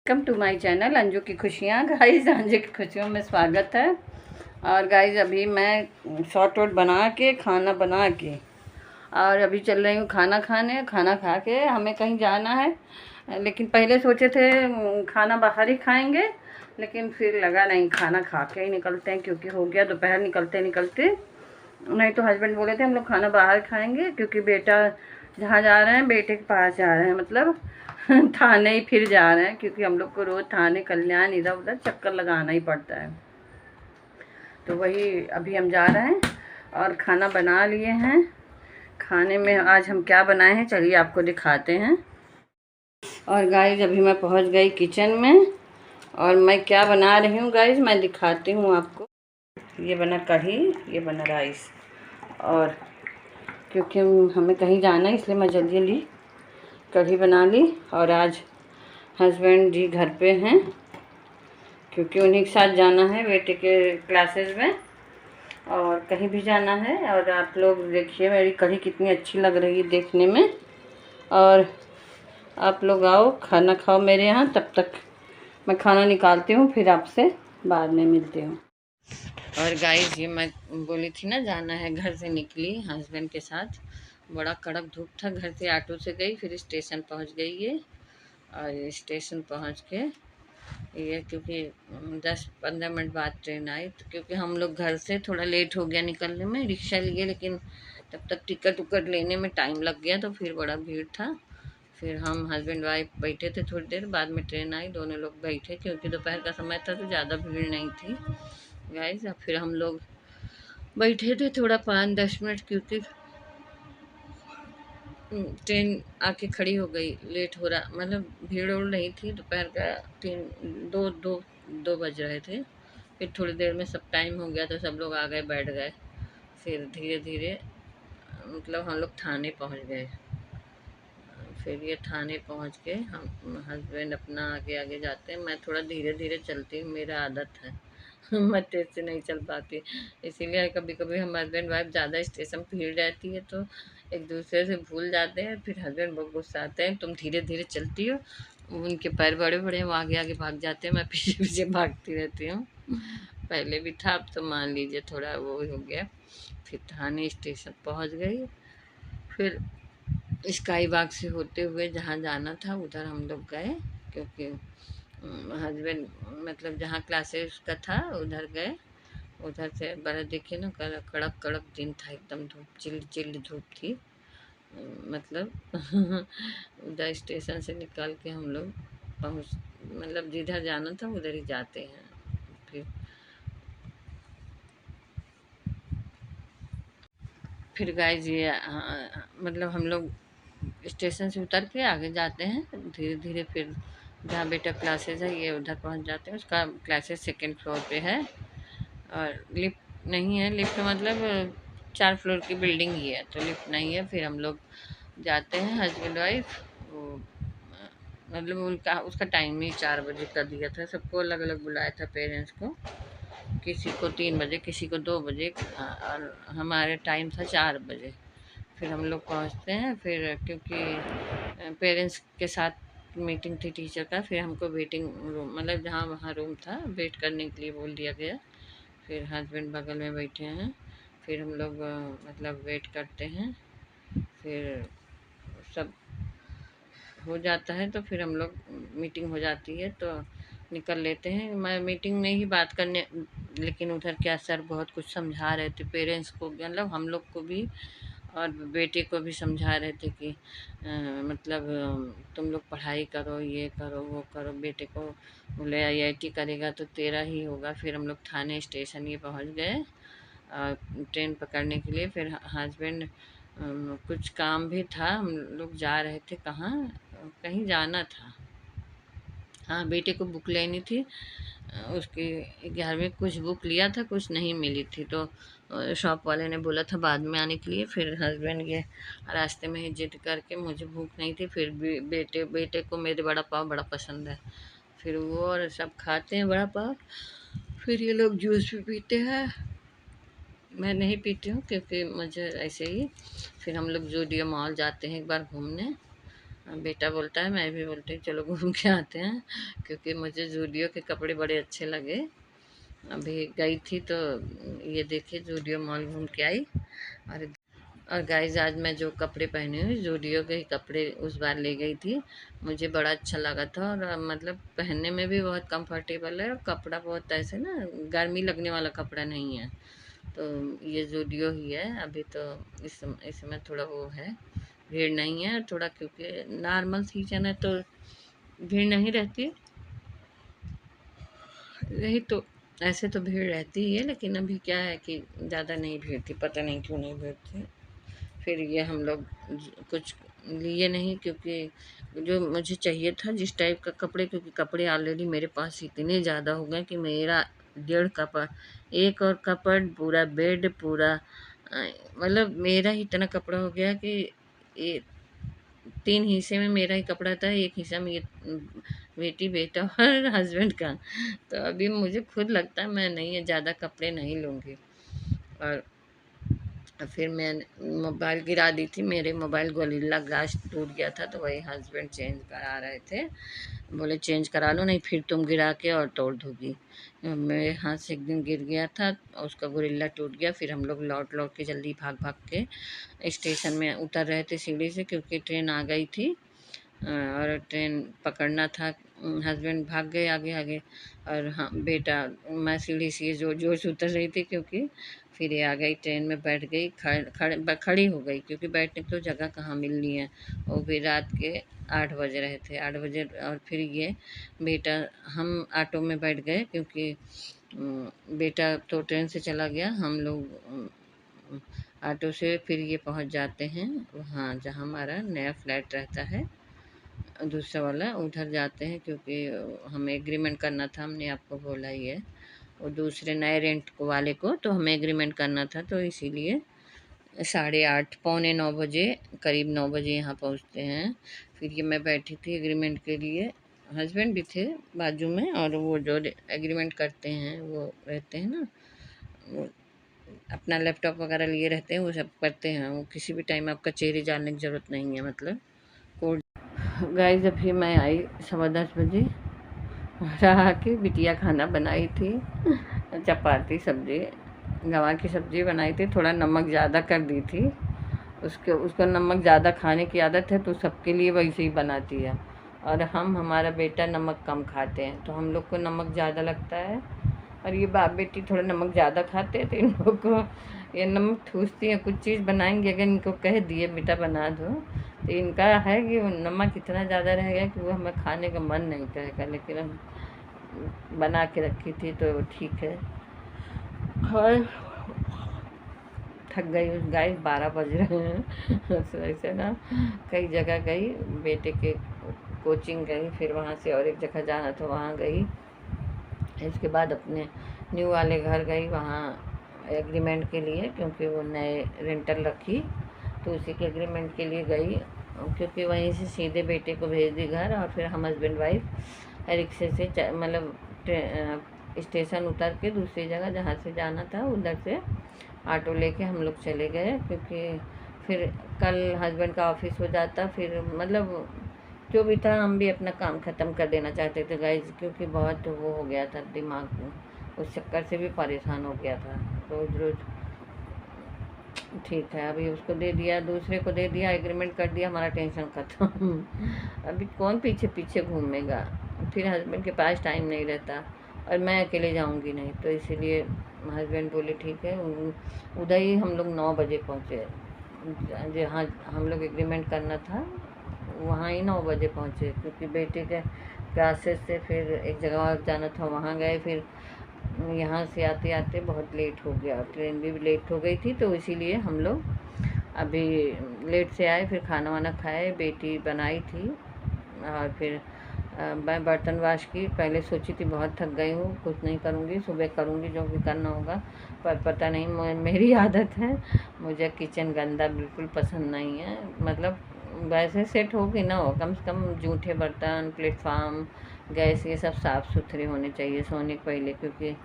Welcome to my channel Anju की खुशियाँ। Guys, Anju की खुशियों में स्वागत है। और गाइस, अभी मैं शॉर्ट वोट बना के खाना बना के और अभी चल रही हूँ खाना खाने। खाना खा के हमें कहीं जाना है, लेकिन पहले सोचे थे खाना बाहर ही खाएंगे, लेकिन फिर लगा नहीं, खाना खा के ही निकलते हैं, क्योंकि हो गया दोपहर निकलते निकलते। नहीं तो हस्बैंड बोले थे हम लोग खाना बाहर खाएंगे, क्योंकि बेटा जहाँ जा रहे हैं बेटे के पास जा रहे हैं, मतलब थाने ही फिर जा रहे हैं, क्योंकि हम लोग को रोज़ थाने कल्याण इधर उधर चक्कर लगाना ही पड़ता है। तो वही अभी हम जा रहे हैं और खाना बना लिए हैं। खाने में आज हम क्या बनाए हैं चलिए आपको दिखाते हैं। और गाइस, अभी मैं पहुंच गई किचन में और मैं क्या बना रही हूँ गाइस मैं दिखाती हूँ आपको। ये बना कढ़ी, ये बना राइस। और क्योंकि हमें कहीं जाना है इसलिए मैं जल्दी जल्दी कढ़ी बना ली। और आज हस्बैंड जी घर पे हैं, क्योंकि उन्हीं के साथ जाना है बेटे के क्लासेस में और कहीं भी जाना है। और आप लोग देखिए मेरी कढ़ी कितनी अच्छी लग रही है देखने में। और आप लोग आओ खाना खाओ मेरे यहाँ, तब तक मैं खाना निकालती हूँ, फिर आपसे बाद में मिलती हूँ। और गाइस, ये मैं बोली थी ना जाना है, घर से निकली हस्बैंड के साथ। बड़ा कड़क धूप था, घर से ऑटो से गई, फिर स्टेशन पहुँच गई ये। और स्टेशन पहुँच के ये क्योंकि 10-15 मिनट बाद ट्रेन आई, तो क्योंकि हम लोग घर से थोड़ा लेट हो गया निकलने में, रिक्शा लिए, लेकिन तब तक टिकट उकट लेने में टाइम लग गया, तो फिर बड़ा भीड़ था। फिर हम हस्बैंड वाइफ बैठे थे, थोड़ी देर बाद में ट्रेन आई, दोनों लोग बैठे, क्योंकि दोपहर का समय था तो ज़्यादा भीड़ नहीं थी गाइस। फिर हम लोग बैठे थे थोड़ा 5-10 मिनट, क्योंकि ट्रेन आके खड़ी हो गई, लेट हो रहा, मतलब भीड़ उड़ नहीं थी। दोपहर का 2 बज रहे थे। फिर थोड़ी देर में सब टाइम हो गया तो सब लोग आ गए, बैठ गए। फिर धीरे धीरे मतलब हम लोग थाने पहुंच गए। फिर ये थाने पहुंच के हम हस्बैंड अपना आगे आगे जाते हैं, मैं थोड़ा धीरे धीरे चलती हूँ, मेरा आदत है मैं तेज से नहीं चल पाती, इसीलिए कभी कभी हम हस्बैंड वाइफ ज़्यादा स्टेशन भीड़ रहती है तो एक दूसरे से भूल जाते हैं। फिर हस्बैंड बहुत गुस्सा आते हैं, तुम धीरे धीरे चलती हो। उनके पैर बड़े बड़े हैं, वो आगे आगे भाग जाते हैं, मैं पीछे पीछे भागती रहती हूँ। पहले भी था, अब तो मान लीजिए थोड़ा वो हो गया। फिर थाने स्टेशन पहुँच गई। फिर स्काई बाग से होते हुए जहाँ जाना था उधर हम लोग गए, क्योंकि हस्बैंड मतलब जहाँ क्लासेस का था उधर गए। उधर से बड़ा देखिए ना, कड़क कड़क दिन था, एकदम धूप, चिल्ड चिल्ड धूप थी। मतलब उधर स्टेशन से निकल के हम लोग पहुँच, मतलब जिधर जाना था उधर ही जाते हैं। फिर गाइस ये मतलब हम लोग स्टेशन से उतर के आगे जाते हैं धीरे धीरे। फिर जहाँ बेटा क्लासेस है ये उधर पहुँच जाते हैं, उसका क्लासेस सेकंड फ्लोर पे है। और लिफ्ट नहीं है, लिफ्ट मतलब 4 फ्लोर की बिल्डिंग ही है, तो लिफ्ट नहीं है। फिर हम लोग जाते हैं हस्बैंड वाइफ। वो मतलब उनका उसका टाइम ही 4 बजे का दिया था, सबको अलग अलग बुलाया था पेरेंट्स को, किसी को 3 बजे, किसी को 2 बजे, और हमारे टाइम था 4 बजे। फिर हम लोग पहुँचते हैं, फिर क्योंकि पेरेंट्स के साथ मीटिंग थी टीचर का, फिर हमको वेटिंग रूम, मतलब जहाँ वहाँ रूम था वेट करने के लिए बोल दिया गया। फिर हस्बैंड बगल में बैठे हैं, फिर हम लोग मतलब वेट करते हैं। फिर सब हो जाता है तो फिर हम लोग, मीटिंग हो जाती है तो निकल लेते हैं। मैं मीटिंग में ही बात करने, लेकिन उधर क्या सर बहुत कुछ समझा रहे थे पेरेंट्स को, मतलब हम लोग को भी और बेटे को भी समझा रहे थे कि मतलब तुम लोग पढ़ाई करो, ये करो वो करो। बेटे को बोले आईआईटी करेगा तो तेरा ही होगा। फिर हम लोग थाने स्टेशन ये पहुंच गए ट्रेन पकड़ने के लिए। फिर हस्बैंड कुछ काम भी था, हम लोग जा रहे थे, कहाँ कहीं जाना था, हाँ बेटे को बुक लेनी थी। उसके 11वीं कुछ बुक लिया था, कुछ नहीं मिली थी, तो शॉप वाले ने बोला था बाद में आने के लिए। फिर हस्बैंड ये रास्ते में ही जिद करके, मुझे भूख नहीं थी, फिर भी बेटे बेटे को मेरे बड़ा पाव बड़ा पसंद है, फिर वो और सब खाते हैं बड़ा पाव। फिर ये लोग जूस भी पीते हैं, मैं नहीं पीती हूँ क्योंकि मुझे ऐसे ही। फिर हम लोग जूडियो मॉल जाते हैं एक बार घूमने, बेटा बोलता है, मैं भी बोलती हूँ चलो घूम के आते हैं, क्योंकि मुझे जूडियो के कपड़े बड़े अच्छे लगे। अभी गई थी तो ये देखिए जूडियो मॉल घूम के आई। और गाइज आज मैं जो कपड़े पहनी हुई जूडियो के ही कपड़े उस बार ले गई थी। मुझे बड़ा अच्छा लगा था, और मतलब पहनने में भी बहुत कंफर्टेबल है, और कपड़ा बहुत ऐसे ना गर्मी लगने वाला कपड़ा नहीं है। तो ये जूडियो ही है। अभी तो इसमें थोड़ा वो है, भीड़ नहीं है थोड़ा, क्योंकि नॉर्मल सीजन है तो भीड़ नहीं रहती। यही तो, ऐसे तो भीड़ रहती ही है, लेकिन अभी क्या है कि ज़्यादा नहीं भीड़ थी, पता नहीं क्यों नहीं भीड़ थी। फिर ये हम लोग कुछ लिए नहीं, क्योंकि जो मुझे चाहिए था जिस टाइप का कपड़े, क्योंकि कपड़े ऑलरेडी मेरे पास इतने ज़्यादा हो गए कि मेरा 1.5 कपड़, एक और कपड़, पूरा बेड, पूरा मतलब मेरा ही इतना कपड़ा हो गया कि ये 3 हिस्से में मेरा ही कपड़ा था, एक हिस्सा में ये बेटी, बेटा और हस्बैंड का। तो अभी मुझे खुद लगता है मैं नहीं, ज़्यादा कपड़े नहीं लूँगी। और फिर मैं मोबाइल गिरा दी थी, मेरे मोबाइल गोरिल्ला ग्लास टूट गया था, तो वही हस्बैंड चेंज करा रहे थे। बोले चेंज करा लो, नहीं फिर तुम गिरा के और तोड़ दोगी। मेरे हाथ से एक दिन गिर गया था, उसका गोरिल्ला टूट गया। फिर हम लोग लौट लौट के जल्दी भाग भाग के स्टेशन में उतर रहे थे सीढ़ी से, क्योंकि ट्रेन आ गई थी और ट्रेन पकड़ना था। हस्बैंड भाग गए आगे आगे, और हाँ बेटा, मैं सीढ़ी से जो जोश उतर रही थी, क्योंकि फिर ये आ गई ट्रेन में, बैठ गई, खड़ी हो गई, क्योंकि बैठने की तो जगह कहाँ मिलनी है। वो भी रात के 8 बज रहे थे, 8 बजे। और फिर ये बेटा, हम ऑटो में बैठ गए, क्योंकि बेटा तो ट्रेन से चला गया, हम लोग ऑटो से फिर ये पहुंच जाते हैं वहाँ जहाँ हमारा नया फ्लैट रहता है, दूसरा वाला, उधर जाते हैं, क्योंकि हमें एग्रीमेंट करना था, हमने आपको बोला ही है, और दूसरे नए रेंट वाले को तो हमें एग्रीमेंट करना था, तो इसीलिए 8:30 पौने 9 बजे, करीब 9 बजे यहाँ पहुँचते हैं। फिर ये मैं बैठी थी एग्रीमेंट के लिए, हस्बैंड भी थे बाजू में, और वो जो एग्रीमेंट करते हैं वो रहते हैं ना, वो अपना लैपटॉप वगैरह लिए रहते हैं, वो सब करते हैं, वो किसी भी टाइम आपका चेहरे जानने की ज़रूरत नहीं है, मतलब कोड। गाइस अभी मैं आई 10:15 बजे, रहा के बिटिया खाना बनाई थी, चपाती सब्जी, गंवार की सब्ज़ी बनाई थी, थोड़ा नमक ज़्यादा कर दी थी। उसको नमक ज़्यादा खाने की आदत है, तो सबके लिए वैसे ही बनाती है। और हमारा बेटा नमक कम खाते हैं, तो हम लोग को नमक ज़्यादा लगता है, और ये बाप बेटी थोड़ा नमक ज़्यादा खाते हैं, तो इन लोग को ये नमक ठूसती हैं। कुछ चीज़ बनाएंगे, अगर इनको कह दिए बेटा बना दो, तो इनका है कि नमक इतना ज़्यादा रहेगा कि वो हमें खाने का मन नहीं करेगा। लेकिन हम बना के रखी थी तो ठीक है। और थक गई उस गाय, 12 बज रहे हैं ऐसे ना, कई जगह गई, बेटे के कोचिंग गई, फिर वहाँ से और एक जगह जाना था वहाँ गई। इसके बाद अपने न्यू वाले घर गई, वहाँ एग्रीमेंट के लिए, क्योंकि वो नए रेंटल रखी, तो उसी के एग्रीमेंट के लिए गई, क्योंकि वहीं से सीधे बेटे को भेज दी घर। और फिर हम हस्बैंड वाइफ रिक्शे से मतलब स्टेशन उतर के दूसरी जगह जहाँ से जाना था उधर से ऑटो लेके हम लोग चले गए, क्योंकि फिर कल हस्बैंड का ऑफिस हो जाता, फिर मतलब जो भी था हम भी अपना काम ख़त्म कर देना चाहते थे गाइस, क्योंकि बहुत वो हो गया था दिमाग में, उस चक्कर से भी परेशान हो गया था रोज़ रोज़। ठीक है, अभी उसको दे दिया, दूसरे को दे दिया, एग्रीमेंट कर दिया, हमारा टेंशन ख़त्म अभी कौन पीछे पीछे घूमेगा, फिर हस्बैंड के पास टाइम नहीं रहता, और मैं अकेले जाऊंगी नहीं, तो इसीलिए हस्बैंड बोले ठीक है। उधर ही हम लोग 9 बजे पहुँचे, जहाँ हम लोग एग्रीमेंट करना था वहाँ ही 9 बजे पहुँचे, क्योंकि बेटे के क्लासेस से फिर एक जगह और जाना था, वहाँ गए। फिर यहाँ से आते आते बहुत लेट हो गया, ट्रेन भी लेट हो गई थी, तो इसीलिए हम लोग अभी लेट से आए। फिर खाना वाना खाए, बेटी बनाई थी, और फिर मैं बर्तन वाश की। पहले सोची थी बहुत थक गई हूँ, कुछ नहीं करूँगी, सुबह करूँगी जो भी करना होगा, पर पता नहीं मेरी आदत है, मुझे किचन गंदा बिल्कुल पसंद नहीं है। मतलब वैसे सेट हो कि ना हो, कम से कम जूठे बर्तन, प्लेटफार्म, गैस, ये सब साफ़ सुथरे होने चाहिए सोने के पहले, क्योंकि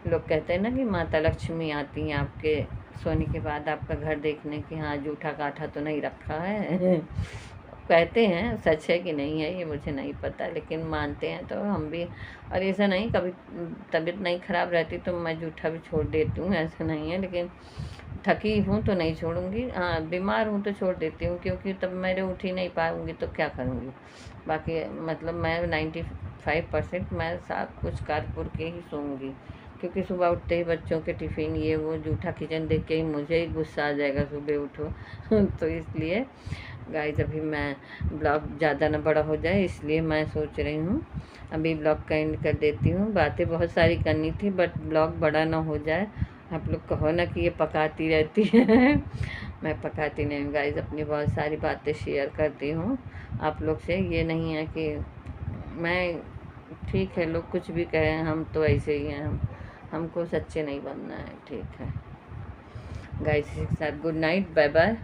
लोग कहते हैं ना कि माता लक्ष्मी आती हैं आपके सोने के बाद आपका घर देखने, कि हाँ जूठा काठा तो नहीं रखा है कहते हैं, सच है कि नहीं है ये मुझे नहीं पता, लेकिन मानते हैं तो हम भी। और ऐसा नहीं, कभी तबीयत नहीं ख़राब रहती तो मैं जूठा भी छोड़ देती हूँ, ऐसा नहीं है। लेकिन थकी हूँ तो नहीं छोड़ूंगी, हाँ बीमार हूँ तो छोड़ देती हूँ, क्योंकि तब मेरे उठ ही नहीं पाऊँगी तो क्या करूँगी। बाकी मतलब मैं 95% मैं सब कुछ कर के ही सोऊंगी, क्योंकि सुबह उठते ही बच्चों के टिफ़िन ये वो जूठा किचन देख के ही मुझे ही गुस्सा आ जाएगा सुबह उठो तो इसलिए गाइस अभी मैं ब्लॉग ज़्यादा ना बड़ा हो जाए, इसलिए मैं सोच रही हूँ अभी ब्लॉग का एंड कर देती हूँ। बातें बहुत सारी करनी थी बट ब्लॉग बड़ा ना हो जाए। आप लोग कहो ना कि ये पकाती रहती है मैं पकाती नहीं हूँ गाइस, अपनी बहुत सारी बातें शेयर करती हूँ आप लोग से। ये नहीं है कि मैं, ठीक है लोग कुछ भी कहें, हम तो ऐसे ही हैं, हमको सच्चे नहीं बनना है, ठीक है गाइस। के साथ गुड नाइट, बाय बाय।